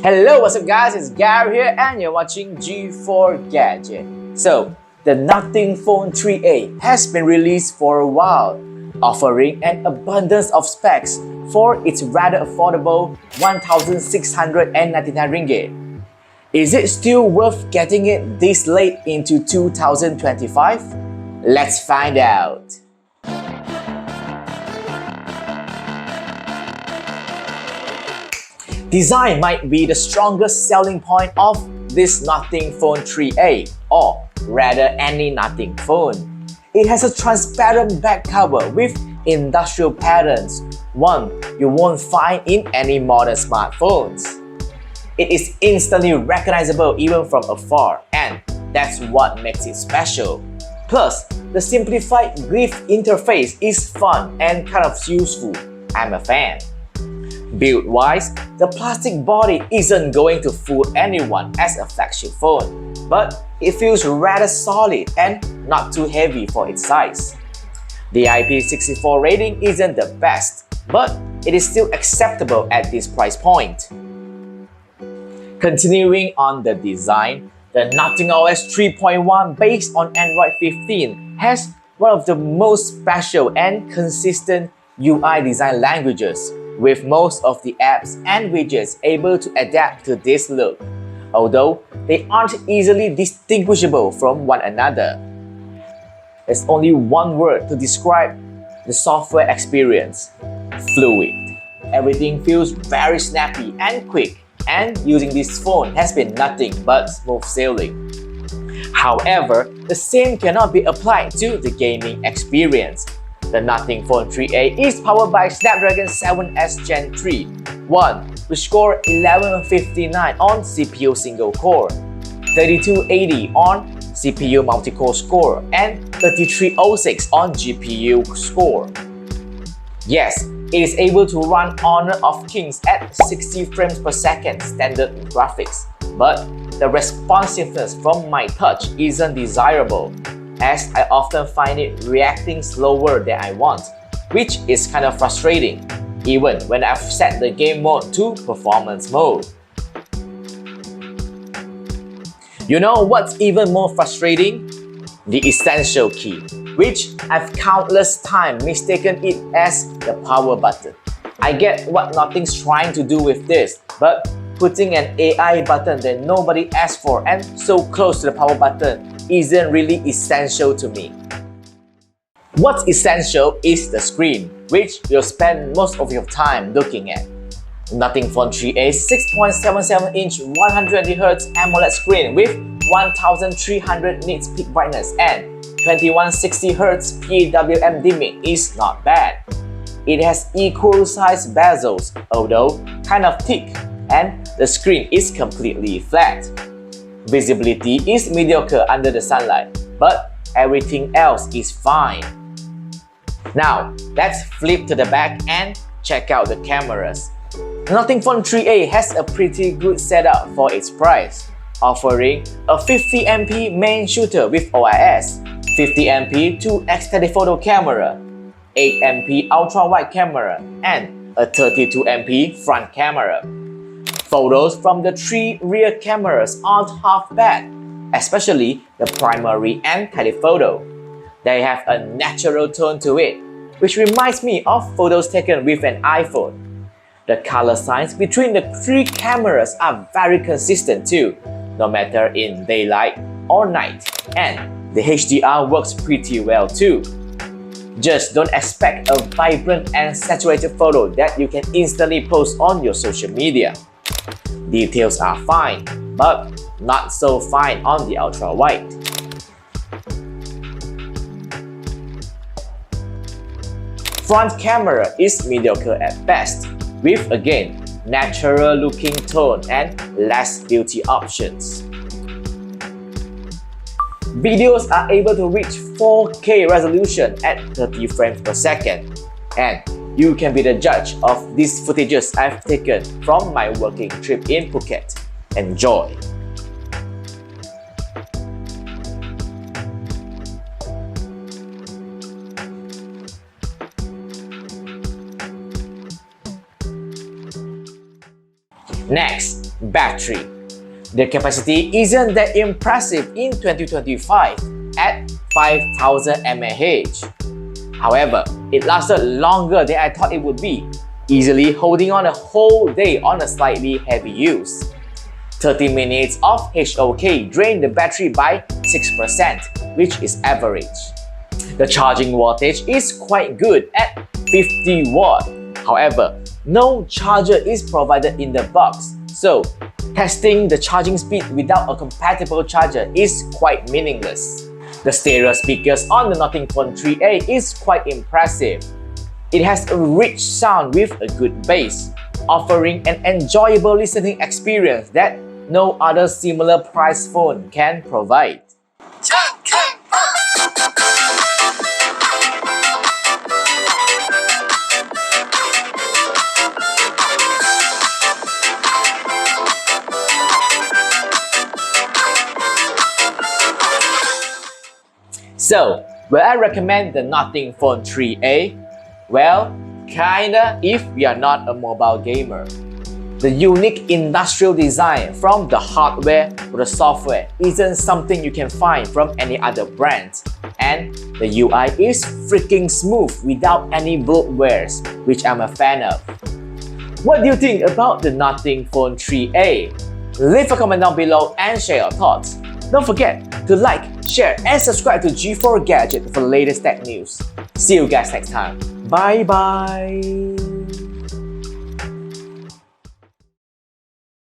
Hello, what's up guys, it's Gary here and you're watching G4 Gadget. So, the Nothing Phone 3A has been released for a while, offering an abundance of specs for its rather affordable 1,699 ringgit. Is it still worth getting it this late into 2025? Let's find out. Design might be the strongest selling point of this Nothing Phone 3A, or rather any Nothing phone. It has a transparent back cover with industrial patterns, one you won't find in any modern smartphones. It is instantly recognizable even from afar, and that's what makes it special. Plus, the simplified glyph interface is fun and kind of useful. I'm a fan. Build-wise, the plastic body isn't going to fool anyone as a flagship phone, but it feels rather solid and not too heavy for its size. The IP64 rating isn't the best, but it is still acceptable at this price point. Continuing on the design, the Nothing OS 3.1 based on Android 15 has one of the most special and consistent UI design languages, with most of the apps and widgets able to adapt to this look, although they aren't easily distinguishable from one another. There's only one word to describe the software experience: fluid. Everything feels very snappy and quick, and using this phone has been nothing but smooth sailing. However, the same cannot be applied to the gaming experience. The Nothing Phone 3A is powered by Snapdragon 7S Gen 3, one which scored 1159 on CPU single core, 3280 on CPU multi-core score, and 3306 on GPU score. Yes, it is able to run Honor of Kings at 60 frames per second standard graphics, but the responsiveness from my touch isn't desirable, as I often find it reacting slower than I want, which is kind of frustrating, even when I've set the game mode to performance mode. You know what's even more frustrating? The Essential key, which I've countless times mistaken it as the power button. I get what Nothing's trying to do with this, but putting an AI button that nobody asked for and so close to the power button isn't really essential to me. What's essential is the screen, which you'll spend most of your time looking at. Nothing Phone 3A 6.77-inch 120Hz AMOLED screen with 1300 nits peak brightness and 2160Hz PWM dimming is not bad. It has equal-sized bezels, although kind of thick, and the screen is completely flat. Visibility is mediocre under the sunlight, but everything else is fine. Now, let's flip to the back and check out the cameras. Nothing Phone 3A has a pretty good setup for its price, offering a 50MP main shooter with OIS, 50MP 2x telephoto camera, 8MP ultra-wide camera, and a 32MP front camera. Photos from the three rear cameras aren't half bad, especially the primary and telephoto. They have a natural tone to it, which reminds me of photos taken with an iPhone. The color signs between the three cameras are very consistent too, no matter in daylight or night, and the HDR works pretty well too. Just don't expect a vibrant and saturated photo that you can instantly post on your social media. Details are fine, but not so fine on the ultra-wide. Front camera is mediocre at best, with again, natural looking tone and less beauty options. Videos are able to reach 4K resolution at 30 frames per second, and you can be the judge of these footages I've taken from my working trip in Phuket. Enjoy! Next, Battery. Their capacity isn't that impressive in 2025 at 5000 mAh. However, it lasted longer than I thought it would be, easily holding on a whole day on a slightly heavy use. 30 minutes of HOK drained the battery by 6%, which is average. The charging wattage is quite good at 50 watt. However, no charger is provided in the box, so testing the charging speed without a compatible charger is quite meaningless. The stereo speakers on the Nothing Phone 3A is quite impressive. It has a rich sound with a good bass, offering an enjoyable listening experience that no other similar price phone can provide. So, will I recommend the Nothing Phone 3A? Well, kinda if we are not a mobile gamer. The unique industrial design from the hardware to the software isn't something you can find from any other brand. And the UI is freaking smooth without any bloatwares, which I'm a fan of. What do you think about the Nothing Phone 3A? Leave a comment down below and share your thoughts. Don't forget to like, share and subscribe to G4 Gadget for the latest tech news. See you guys next time. Bye bye!